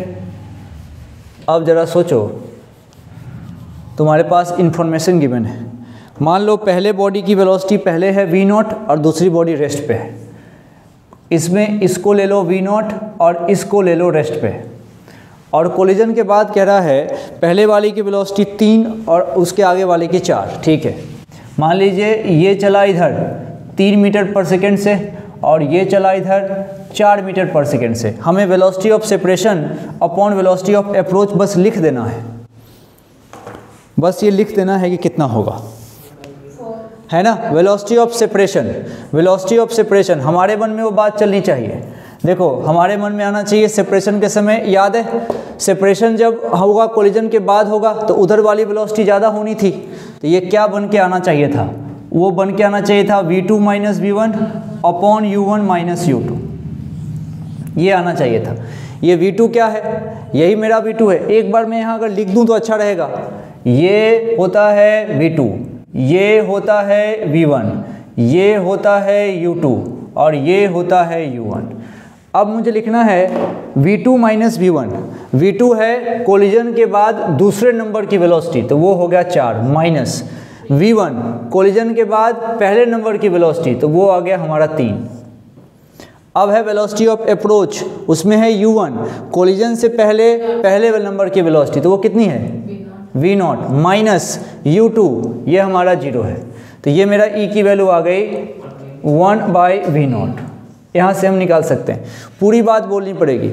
अब ज़रा सोचो, तुम्हारे पास इंफॉर्मेशन गिवन है। मान लो पहले बॉडी की वेलोसिटी पहले है v0 और दूसरी बॉडी रेस्ट पे है। इसमें इसको ले लो v0 और इसको ले लो रेस्ट पे, और कोलिजन के बाद कह रहा है पहले वाले की वेलोसिटी 3 और उसके आगे वाले की 4। ठीक है, मान लीजिए ये चला इधर 3 मीटर पर सेकेंड से और ये चला इधर 4 मीटर पर सेकेंड से। हमें velocity of separation upon velocity of approach बस लिख देना है, बस ये लिख देना है कि कितना होगा, है ना। वेलोसिटी ऑफ सेपरेशन हमारे मन में वो बात चलनी चाहिए। देखो, हमारे मन में आना चाहिए सेपरेशन के समय, याद है सेपरेशन जब होगा कोलिजन के बाद होगा तो उधर वाली वेलोसिटी ज़्यादा होनी थी, तो ये क्या बन के आना चाहिए था, वो बन के आना चाहिए था V2 minus V1 upon U1 minus U2, ये आना चाहिए था। ये V2 क्या है, यही मेरा V2 है। एक बार मैं यहाँ अगर लिख दूँ तो अच्छा रहेगा। ये होता है V2, ये होता है V1, ये होता है U2 और ये होता है U1। अब मुझे लिखना है V2 माइनस V1। V2 है कोलिजन के बाद दूसरे नंबर की वेलोसिटी, तो वो हो गया 4, माइनस V1 कोलिजन के बाद पहले नंबर की वेलोसिटी, तो वो आ गया हमारा 3। अब है वेलोसिटी ऑफ अप्रोच, उसमें है U1 कोलिजन से पहले नंबर की वेलोसिटी, तो वो कितनी है V0 माइनस U2, ये हमारा 0 है। तो ये मेरा E की वैल्यू आ गई 1/V0, यहाँ से हम निकाल सकते हैं। पूरी बात बोलनी पड़ेगी,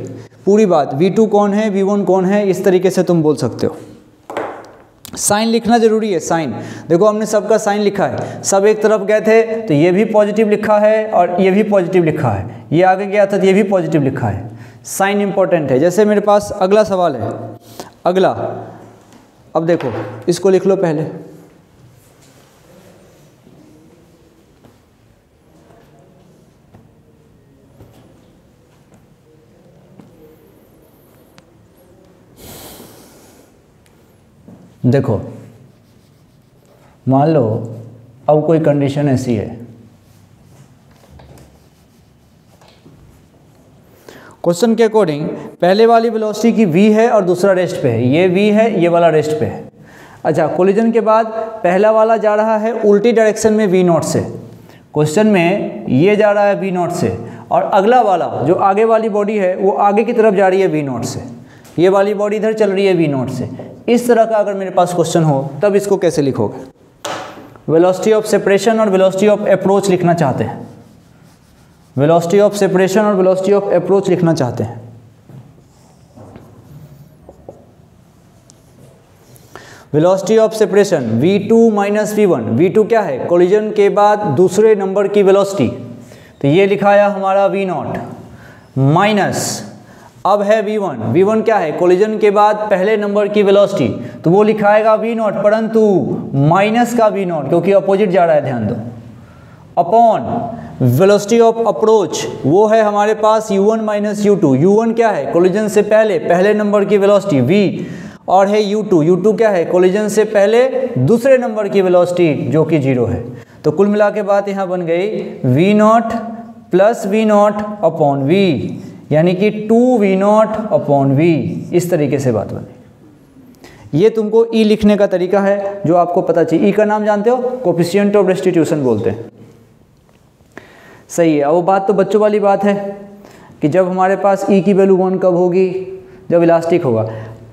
पूरी बात, V2 कौन है, V1 कौन है, इस तरीके से तुम बोल सकते हो। साइन लिखना जरूरी है, साइन। देखो हमने सबका साइन लिखा है, सब एक तरफ गए थे तो ये भी पॉजिटिव लिखा है और ये भी पॉजिटिव लिखा है, ये आगे गया था तो ये भी पॉजिटिव लिखा है। साइन इंपॉर्टेंट है। जैसे मेरे पास अगला सवाल है, अगला, अब देखो इसको लिख लो पहले। देखो मान लो अब कोई कंडीशन ऐसी है, क्वेश्चन के अकॉर्डिंग पहले वाली वेलोसिटी की v है और दूसरा रेस्ट पे है, ये v है, ये वाला रेस्ट पे है। अच्छा, कोलिजन के बाद पहला वाला जा रहा है उल्टी डायरेक्शन में v0 से, क्वेश्चन में ये जा रहा है v0 से, और अगला वाला जो आगे वाली बॉडी है वो आगे की तरफ जा रही है v0 से, ये वाली बॉडी इधर चल रही है v0 से। इस तरह का अगर मेरे पास क्वेश्चन हो तब इसको कैसे लिखोगे? वेलोसिटी ऑफ सेपरेशन और वेलोसिटी ऑफ अप्रोच लिखना चाहते हैं, वेलोसिटी ऑफ सेपरेशन और वेलोसिटी ऑफ अप्रोच लिखना चाहते हैं। Velocity of separation v2 minus v1, v2 क्या है? कोलिजन के बाद दूसरे नंबर की वेलोसिटी, तो ये लिखाया हमारा v0 माइनस, अब है v1, v1 क्या है? कोलिजन के बाद पहले नंबर की वेलोसिटी, तो वो लिखाएगा v0 परंतु माइनस का v0 क्योंकि अपोजिट जा रहा है, ध्यान दो, अपॉन वेलोसिटी ऑफ अप्रोच, वो है हमारे पास u1 माइनस u2, u1 क्या है? कोलिजन से पहले नंबर की वेलोसिटी v, और है u2 क्या है? कोलिजन से पहले दूसरे नंबर की वेलोसिटी जो कि 0 है। तो कुल मिला के बात यहाँ बन गई v0 plus v0 upon v, यानी कि 2v0 अपॉन v, इस तरीके से बात बनी। ये तुमको E लिखने का तरीका है जो आपको पता चाहिए। E का नाम जानते हो? कोफिशिएंट ऑफ रेस्टिट्यूशन बोलते हैं, सही है। अब वो बात तो बच्चों वाली बात है कि जब हमारे पास E की वैल्यू 1 कब होगी? जब इलास्टिक होगा।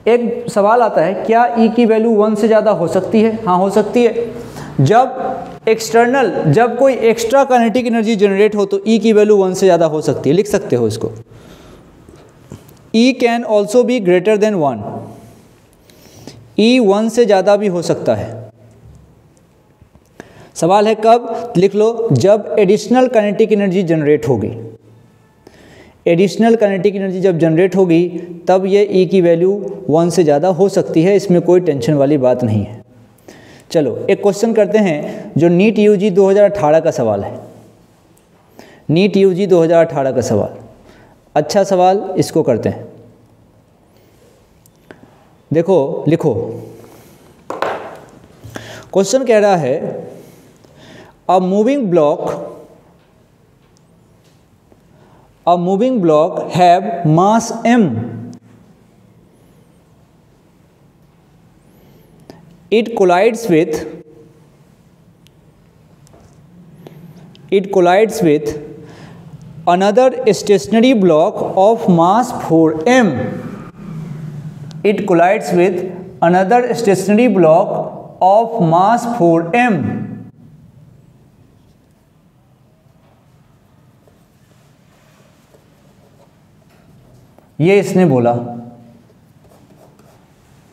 एक सवाल आता है, क्या E की वैल्यू 1 से ज़्यादा हो सकती है? हाँ, हो सकती है। जब कोई एक्स्ट्रा काइनेटिक एनर्जी जनरेट हो तो E की वैल्यू 1 से ज़्यादा हो सकती है, लिख सकते हो इसको। E can also be greater than 1, E 1 से ज़्यादा भी हो सकता है। सवाल है कब? लिख लो, जब एडिशनल काइनेटिक एनर्जी जनरेट होगी। एडिशनल काइनेटिक एनर्जी जब जनरेट होगी तब ये E की वैल्यू 1 से ज़्यादा हो सकती है, इसमें कोई टेंशन वाली बात नहीं है। चलो एक क्वेश्चन करते हैं जो नीट यूजी 2018 का सवाल है, नीट यूजी 2018 का सवाल, अच्छा सवाल, इसको करते हैं। देखो लिखो, क्वेश्चन कह रहा है a moving block have mass m, it collides with another stationary block of mass 4m. It collides with another stationary block of mass 4m. ये इसने बोला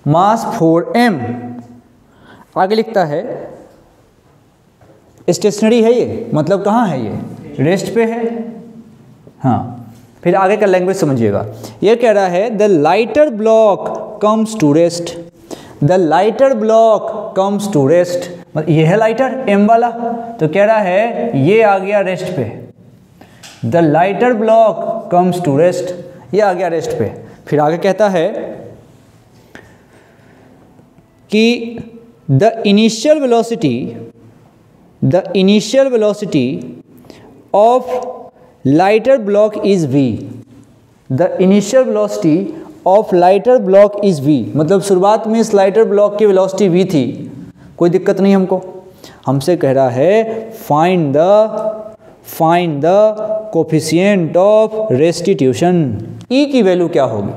मास 4m, आगे लिखता है स्टेशनरी है ये, मतलब कहाँ है ये? रेस्ट पे है। हाँ, फिर आगे का लैंग्वेज समझिएगा। ये कह रहा है the lighter block comes to rest, the lighter block comes to rest, मतलब ये है लाइटर m वाला, तो कह रहा है ये आ गया रेस्ट पे, the lighter block comes to rest, ये आ गया रेस्ट पे। फिर आगे कहता है कि the initial velocity of lighter block is v, the initial velocity of lighter block is v, मतलब शुरुआत में इस लाइटर ब्लॉक की वेलोसिटी v थी, कोई दिक्कत नहीं हमको। हमसे कह रहा है find the coefficient of restitution, E की वैल्यू क्या होगी?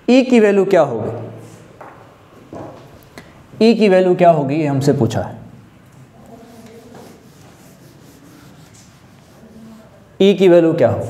E की वैल्यू क्या होगी? E की वैल्यू क्या होगी, ये हमसे पूछा है। ई की वैल्यू क्या हो?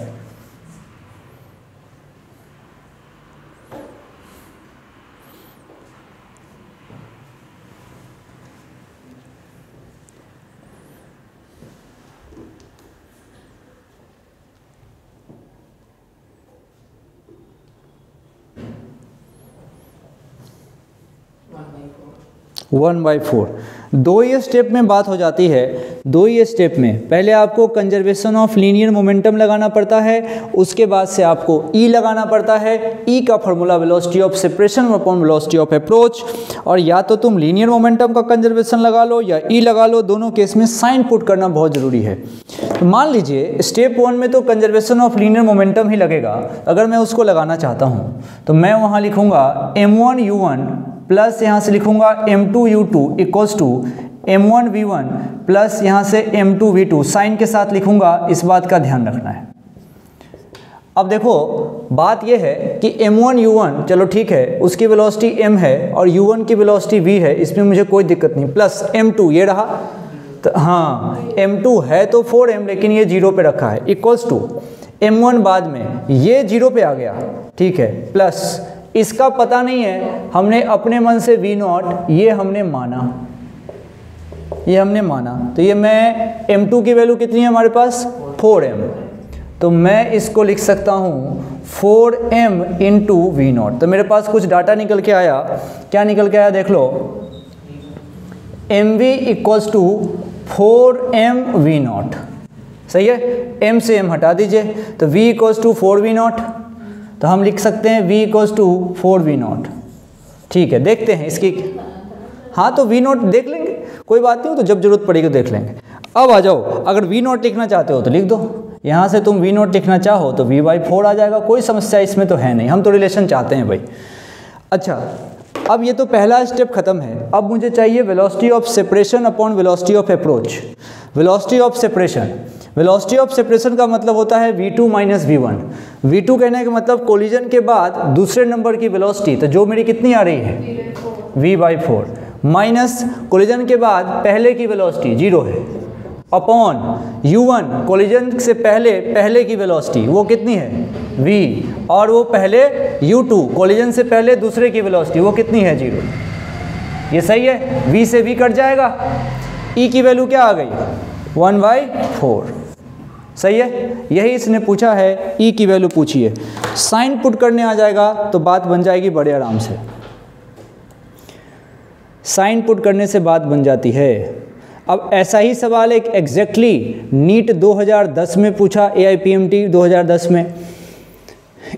One by four. दो ही स्टेप में बात हो जाती है, दो ही स्टेप में। पहले आपको कंजर्वेशन ऑफ लीनियर मोमेंटम लगाना पड़ता है, उसके बाद से आपको ई लगाना पड़ता है। ई का formula velocity of separation upon velocity of approach. और या तो तुम लीनियर मोमेंटम का कंजर्वेशन लगा लो या ई लगा लो, दोनों केस में साइन पुट करना बहुत ज़रूरी है। तो मान लीजिए स्टेप वन में तो कंजर्वेशन ऑफ लीनियर मोमेंटम ही लगेगा। अगर मैं उसको लगाना चाहता हूँ तो मैं वहाँ लिखूँगा m1u1 प्लस यहाँ से लिखूंगा m2u2 equals to m1v1 plus यहाँ से m2v2, साइन के साथ लिखूंगा, इस बात का ध्यान रखना है। अब देखो बात यह है कि m1u1 चलो ठीक है, उसकी वेलोसिटी m है और u1 की वेलोसिटी v है, इसमें मुझे कोई दिक्कत नहीं, प्लस m2 ये रहा, तो हाँ m2 है तो 4m लेकिन ये 0 पे रखा है, इक्वल्स टू m1 बाद में ये 0 पे आ गया, ठीक है, प्लस इसका पता नहीं है, हमने अपने मन से v0 ये हमने माना, ये हमने माना, तो ये मैं m2 की वैल्यू कितनी है हमारे पास 4m, तो मैं इसको लिख सकता हूँ 4m इंटू v0। तो मेरे पास कुछ डाटा निकल के आया, क्या निकल के आया देख लो, mv equals to 4m v0, सही है, m से m हटा दीजिए तो v इक्वल्स टू 4v0, तो हम लिख सकते हैं v इक्वल्स टू 4v0, ठीक है। देखते हैं इसकी, हाँ तो v0 देख लेंगे, कोई बात नहीं, तो जब जरूरत पड़ेगी देख लेंगे। अब आ जाओ, अगर v0 लिखना चाहते हो तो लिख दो, यहाँ से तुम v0 लिखना चाहो तो v/4 आ जाएगा, कोई समस्या इसमें तो है नहीं, हम तो रिलेशन चाहते हैं भाई। अच्छा, अब ये तो पहला स्टेप खत्म है, अब मुझे चाहिए velocity of separation upon velocity of approach. Velocity of separation, velocity of separation का मतलब होता है v2 माइनस v1। v2 कहने का मतलब कोलिजन के बाद दूसरे नंबर की वेलोसिटी, तो जो मेरी कितनी आ रही है v/4, माइनस कोलिजन के बाद पहले की वेलोसिटी 0 है, अपॉन u1 कोलिजन से पहले की वेलोसिटी वो कितनी है v, और वो पहले u2 कोलिजन से पहले दूसरे की वेलोसिटी वो कितनी है 0। ये सही है, v से v कट जाएगा, e की वैल्यू क्या आ गई 1/4, सही है। यही इसने पूछा है, e की वैल्यू पूछी है, साइन पुट करने आ जाएगा तो बात बन जाएगी बड़े आराम से, साइन पुट करने से बात बन जाती है। अब ऐसा ही सवाल एक एग्जैक्टली नीट 2010 में पूछा, AIPMT 2010 में,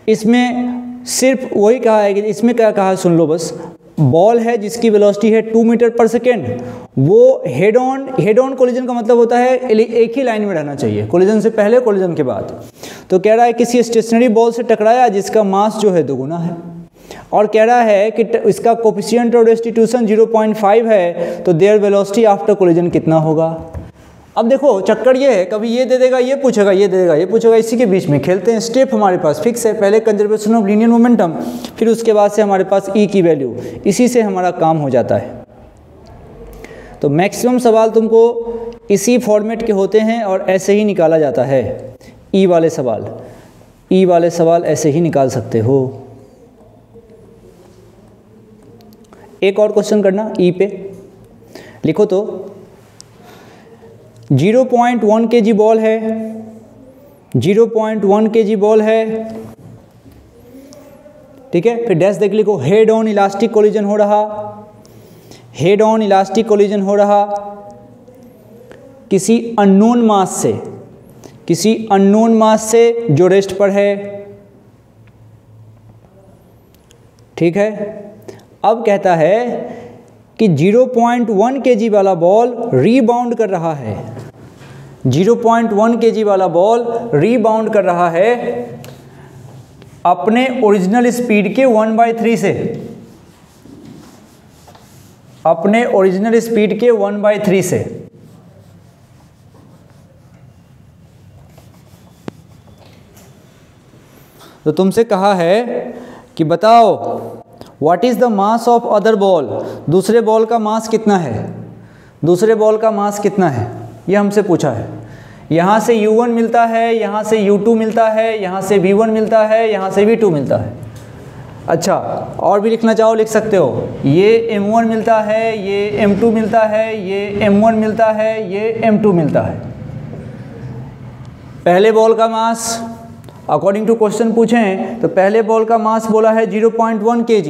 इसमें सिर्फ वही कहा है कि इसमें क्या कहा सुन लो बस, बॉल है जिसकी वेलोसिटी है 2 मीटर पर सेकेंड, वो हेड ऑन कोलिजन का मतलब होता है एक ही लाइन में रहना चाहिए, कोलिजन से पहले कोलिजन के बाद। तो कह रहा है किसी स्टेशनरी बॉल से टकराया जिसका मास जो है 2 गुना है, और कह रहा है कि इसका कोफिशिएंट ऑफ रेस्टिट्यूशन 0.5 है, तो देयर वेलोसिटी आफ्टर कोलिजन कितना होगा। अब देखो चक्कर ये है, कभी ये दे देगा, ये पूछेगा, ये दे देगा, ये पूछेगा, इसी के बीच में खेलते हैं। स्टेप हमारे पास फिक्स है, पहले कंजर्वेशन ऑफ लीनियर मोमेंटम, फिर उसके बाद से हमारे पास ई की वैल्यू, इसी से हमारा काम हो जाता है। तो मैक्सिमम सवाल तुमको इसी फॉर्मेट के होते हैं और ऐसे ही निकाला जाता है। ई वाले सवाल ऐसे ही निकाल सकते हो। एक और क्वेश्चन करना, ई पे लिखो तो 0.1 kg बॉल है, 0.1 kg बॉल है, ठीक है, फिर डैश देख लिखो, हेड ऑन इलास्टिक कोलिजन हो रहा, हेड ऑन इलास्टिक कोलिजन हो रहा किसी अननोन मास से जो रेस्ट पर है, ठीक है। अब कहता है कि 0.1 kg वाला बॉल रीबाउंड कर रहा है, 0.1 kg वाला बॉल रीबाउंड कर रहा है अपने ओरिजिनल स्पीड के 1/3 से, अपने ओरिजिनल स्पीड के 1/3 से। तो तुमसे कहा है कि बताओ what is the mass of other ball, दूसरे बॉल का मास कितना है, दूसरे बॉल का मास कितना है, ये हमसे पूछा है। यहाँ से U1 मिलता है, यहाँ से U2 मिलता है, यहाँ से V1 मिलता है, यहाँ से V2 मिलता है। अच्छा, और भी लिखना चाहो लिख सकते हो। ये M1 मिलता है, ये M2 मिलता है, ये M1 मिलता है, ये M2 मिलता है। पहले बॉल का मास अकॉर्डिंग टू क्वेश्चन पूछें तो पहले बॉल का मास बोला है 0.1 kg,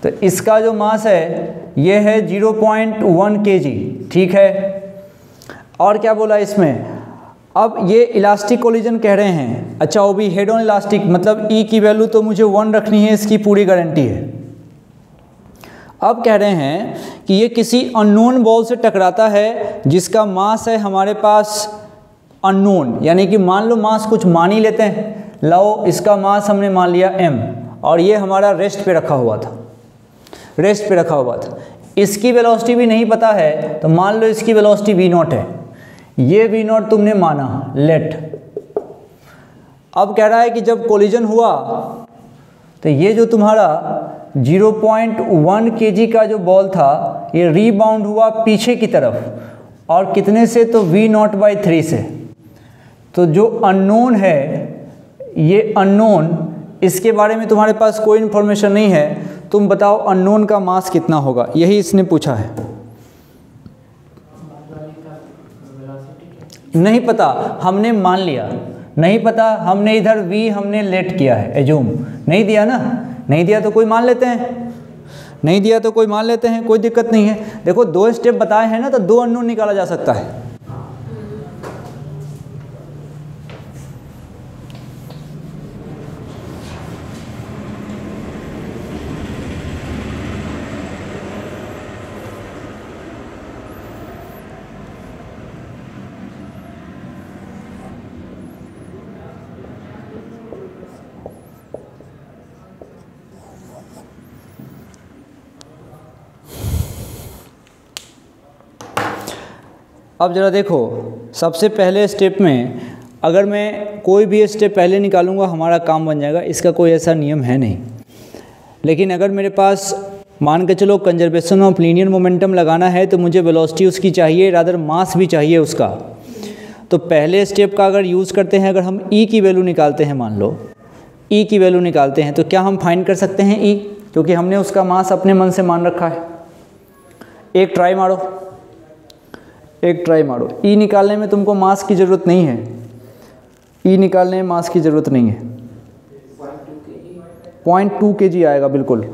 तो इसका जो मास है ये है 0.1 kg, ठीक है। और क्या बोला इसमें, अब ये इलास्टिक कोलिजन कह रहे हैं। अच्छा, वो भी हेड ऑन इलास्टिक, मतलब E की वैल्यू तो मुझे 1 रखनी है, इसकी पूरी गारंटी है। अब कह रहे हैं कि ये किसी अननोन बॉल से टकराता है जिसका मास है हमारे पास अननोन, यानी कि मान लो मास कुछ मान ही लेते हैं। लो, इसका मास हमने मान लिया m और ये हमारा रेस्ट पे रखा हुआ था, रेस्ट पे रखा हुआ था। इसकी वेलोसिटी भी नहीं पता है, तो मान लो इसकी वेलोसिटी v0 है, ये v0 तुमने माना, लेट। अब कह रहा है कि जब कोलिजन हुआ तो ये जो तुम्हारा 0.1 kg का जो बॉल था ये रीबाउंड हुआ पीछे की तरफ, और कितने से, तो v0/3 से। तो जो अननोन है, ये अननोन, इसके बारे में तुम्हारे पास कोई इन्फॉर्मेशन नहीं है, तुम बताओ अननोन का मास कितना होगा, यही इसने पूछा है। नहीं पता, हमने मान लिया, नहीं पता, हमने इधर v हमने लेट किया है, एज्यूम नहीं दिया ना, नहीं दिया तो कोई मान लेते हैं, नहीं दिया तो कोई मान लेते हैं, कोई दिक्कत नहीं है। देखो 2 स्टेप बताए हैं ना, तो 2 अननोन निकाला जा सकता है। अब ज़रा देखो, सबसे पहले स्टेप में अगर मैं कोई भी स्टेप पहले निकालूंगा हमारा काम बन जाएगा, इसका कोई ऐसा नियम है नहीं। लेकिन अगर मेरे पास मान के चलो कंजर्वेशन ऑफ लीनियर मोमेंटम लगाना है तो मुझे वेलोसिटी उसकी चाहिए, रादर मास भी चाहिए उसका। तो पहले स्टेप का अगर यूज़ करते हैं, अगर हम E की वैल्यू निकालते हैं, मान लो E की वैल्यू निकालते हैं, तो क्या हम फाइंड कर सकते हैं E, क्योंकि हमने उसका मास अपने मन से मान रखा है। एक ट्राई मारो, एक ट्राई मारो। E निकालने में तुमको मास की ज़रूरत नहीं है, E निकालने में मास की ज़रूरत नहीं है। 0.2 kg आएगा बिल्कुल।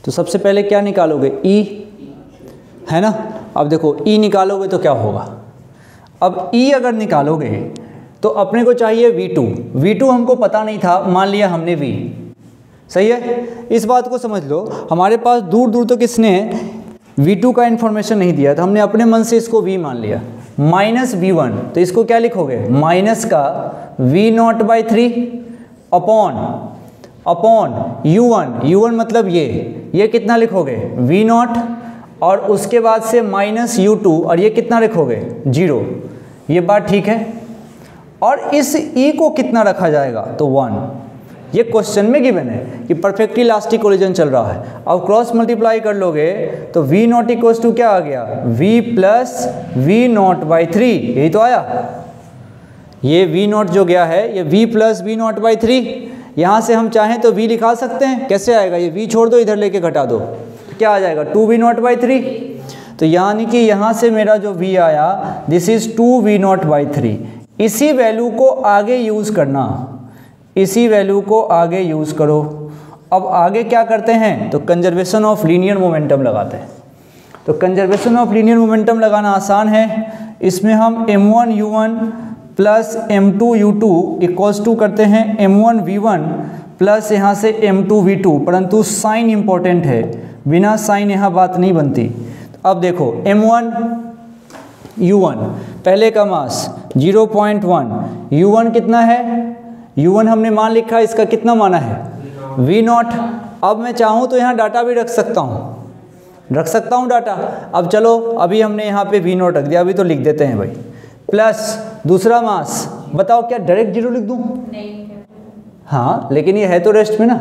तो सबसे पहले क्या निकालोगे, E है ना। अब देखो E निकालोगे तो क्या होगा, अब E अगर निकालोगे तो अपने को चाहिए V2 हमको पता नहीं था, मान लिया हमने V, सही है। इस बात को समझ लो, हमारे पास दूर दूर तक इसने V2 का इन्फॉर्मेशन नहीं दिया, तो हमने अपने मन से इसको V मान लिया। माइनस V1, तो इसको क्या लिखोगे, माइनस का V0/3 अपॉन U1 मतलब ये कितना लिखोगे, V0, और उसके बाद से माइनस U2, और ये कितना लिखोगे, 0। ये बात ठीक है। और इस E को कितना रखा जाएगा, तो 1। ये क्वेश्चन में गिवन है कि परफेक्टली इलास्टिक कोलिजन चल रहा है। अब क्रॉस मल्टीप्लाई कर लोगे तो V0 इक्वल्स टू क्या आ गया, V प्लस V0/3, यही तो आया। ये V0 जो गया है ये V प्लस V0/3, यहाँ से हम चाहें तो V लिखा सकते हैं। कैसे आएगा, ये V छोड़ दो, इधर लेके घटा दो, तो क्या आ जाएगा, 2V0/3। तो यानी कि यहाँ से मेरा जो V आया, दिस इज़ 2V0/3। इसी वैल्यू को आगे यूज़ करना, इसी वैल्यू को आगे यूज़ करो। अब आगे क्या करते हैं, तो कंजर्वेशन ऑफ लीनियर मोमेंटम लगाते हैं। तो कंजर्वेशन ऑफ लीनियर मोमेंटम लगाना आसान है। इसमें हम m1u1 plus m2u2 equals to करते हैं m1v1 प्लस यहाँ से m2v2, परंतु साइन इम्पोर्टेंट है, बिना साइन यहाँ बात नहीं बनती। अब देखो m1u1 पहले का मास 0.1, u1 कितना है, u1 हमने मान लिखा है, इसका कितना माना है, v0। अब मैं चाहूँ तो यहाँ डाटा भी रख सकता हूँ डाटा। अब चलो, अभी हमने यहाँ पे v0 रख दिया, अभी तो लिख देते हैं भाई। प्लस दूसरा मास, बताओ क्या डायरेक्ट 0 लिख दूँ, हाँ लेकिन ये है तो रेस्ट में ना,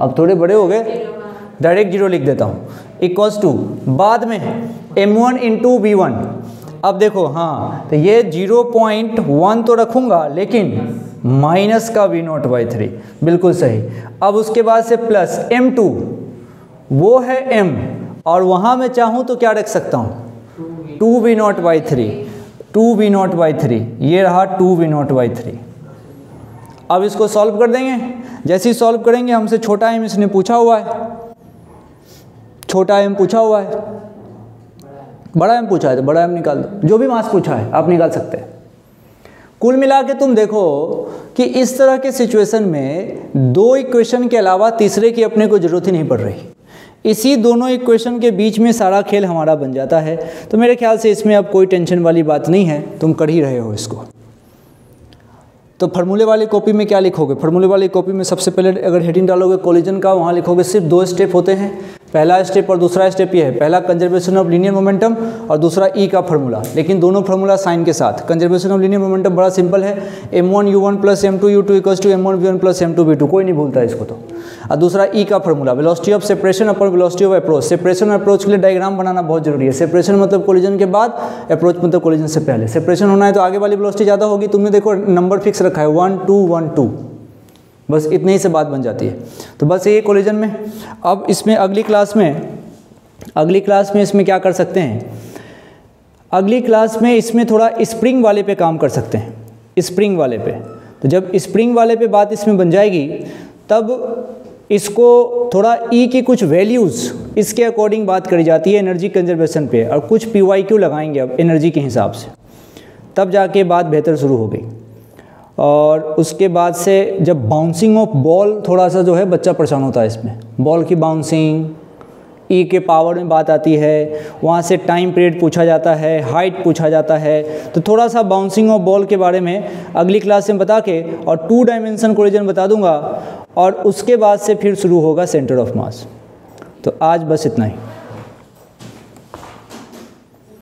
अब थोड़े बड़े हो गए, डायरेक्ट 0 लिख देता हूँ, इक्वल्स टू बाद में m1 इंटू v1। अब देखो हाँ, तो ये 0.1 तो रखूँगा लेकिन माइनस का v0/3, बिल्कुल सही। अब उसके बाद से प्लस m2, वो है m, और वहाँ मैं चाहूँ तो क्या रख सकता हूँ 2v0/3, 2v0/3, ये रहा 2v0/3। अब इसको सॉल्व कर देंगे, जैसे ही सॉल्व करेंगे हमसे छोटा m इसने पूछा हुआ है, छोटा m पूछा हुआ है, बड़ा m पूछा है तो बड़ा m निकाल दो, जो भी मास पूछा है आप निकाल सकते हैं। कुल मिला के तुम देखो कि इस तरह के सिचुएशन में दो इक्वेशन के अलावा तीसरे की अपने को जरूरत ही नहीं पड़ रही, इसी दोनों इक्वेशन के बीच में सारा खेल हमारा बन जाता है। तो मेरे ख्याल से इसमें अब कोई टेंशन वाली बात नहीं है, तुम कर ही रहे हो इसको। तो फार्मूले वाली कॉपी में क्या लिखोगे, फार्मूले वाली कॉपी में सबसे पहले अगर हेडिंग डालोगे कोलिजन का, वहाँ लिखोगे सिर्फ 2 स्टेप होते हैं, पहला स्टेप और दूसरा स्टेप ये है, पहला कंजर्वेशन ऑफ लीनियर मोमेंटम और दूसरा ई का फार्मूला, लेकिन दोनों फार्मूला साइन के साथ। कंजर्वेशन ऑफ लीनियर मोमेंटम बड़ा सिंपल है, m1u1 plus m2u2 equals to m1v1 plus m2v2, कोई नहीं भूलता इसको तो। और दूसरा ई का formula velocity of separation upon velocity of approach. Separation और अप्रोच के लिए डायग्राम बनाना बहुत जरूरी है। सेपरेशन मतलब कोलिजन के बाद, अप्रोच मतलब कोलिजन से पहले। सेपरेशन होना है तो आगे वाली वेलोसिटी ज़्यादा होगी, तुमने देखो नंबर फिक्स रखा है 1 2 1 2, बस इतने ही से बात बन जाती है। तो बस ये कोलिजन में। अब इसमें अगली क्लास में इसमें क्या कर सकते हैं, अगली क्लास में इसमें थोड़ा स्प्रिंग वाले पे काम कर सकते हैं, स्प्रिंग वाले पे। तो जब स्प्रिंग वाले पे बात इसमें बन जाएगी तब इसको थोड़ा ई की कुछ वैल्यूज़ इसके अकॉर्डिंग बात करी जाती है एनर्जी कंजर्वेशन पे, और कुछ PYQ लगाएंगे अब एनर्जी के हिसाब से, तब जाके बात बेहतर शुरू हो गई। और उसके बाद से जब बाउंसिंग ऑफ बॉल थोड़ा सा जो है बच्चा परेशान होता है इसमें, बॉल की बाउंसिंग, ई के पावर में बात आती है, वहाँ से टाइम पीरियड पूछा जाता है, हाइट पूछा जाता है। तो थोड़ा सा बाउंसिंग ऑफ बॉल के बारे में अगली क्लास में बता के और 2 डायमेंशन कोलिजन बता दूंगा, और उसके बाद से फिर शुरू होगा सेंटर ऑफ मास। तो आज बस इतना ही।